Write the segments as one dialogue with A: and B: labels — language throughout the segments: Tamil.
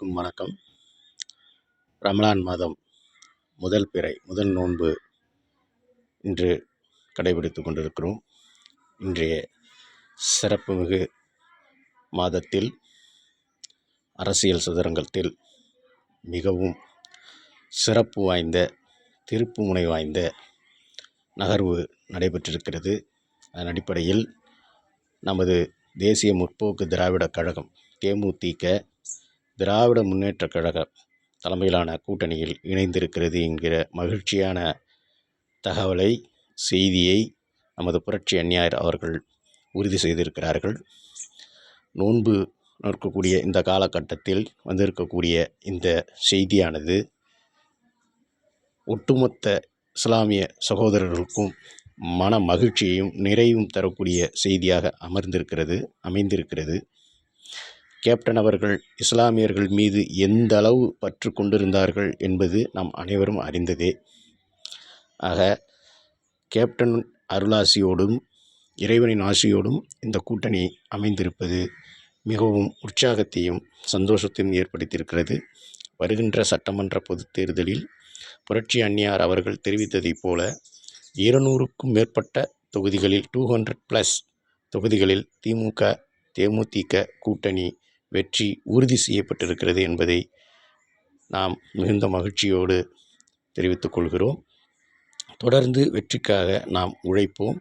A: அனைவருக்கும் வணக்கம். ரமலான் மாதம் முதல் நோன்பு இன்று கடைபிடித்து கொண்டிருக்கிறோம். இன்றைய சிறப்புமிகு மாதத்தில் அரசியல் சதுரங்கத்தில் மிகவும் சிறப்பு வாய்ந்த திருப்புமுனை வாய்ந்த நகர்வு நடைபெற்றிருக்கிறது. அதன் அடிப்படையில் நமது தேசிய முற்போக்கு திராவிடக் கழகம் தேமுதிக திராவிட முன்னேற்றக் கழக தலைமையிலான கூட்டணியில் இணைந்திருக்கிறது என்கிற மகிழ்ச்சியான செய்தியை நமது புரட்சி அன்னையார் அவர்கள் உறுதி செய்திருக்கிறார்கள். நோன்பு நோக்கக்கூடிய இந்த காலகட்டத்தில் வந்திருக்கக்கூடிய இந்த செய்தியானது ஒட்டுமொத்த இஸ்லாமிய சகோதரர்களுக்கும் மன மகிழ்ச்சியையும் நிறைவும் தரக்கூடிய செய்தியாக அமைந்திருக்கிறது. கேப்டன் அவர்கள் இஸ்லாமியர்கள் மீது எந்த அளவு பற்று கொண்டிருந்தார்கள் என்பது நாம் அனைவரும் அறிந்ததே. ஆக கேப்டன் அருளாசியோடும் இறைவனின் ஆசியோடும் இந்த கூட்டணி அமைந்திருப்பது மிகவும் உற்சாகத்தையும் சந்தோஷத்தையும் ஏற்படுத்தியிருக்கிறது. வருகின்ற சட்டமன்ற பொதுத் தேர்தலில் புரட்சி அன்னையார் அவர்கள் தெரிவித்ததைப் போல 200க்கும் மேற்பட்ட தொகுதிகளில் 200+ தொகுதிகளில் தேமுதிக கூட்டணி வெற்றி உறுதி செய்யப்பட்டிருக்கிறது என்பதை நாம் மிகுந்த மகிழ்ச்சியோடு தெரிவித்துக் கொள்கிறோம். தொடர்ந்து வெற்றிக்காக நாம் உழைப்போம்.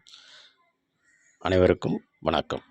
A: அனைவருக்கும் வணக்கம்.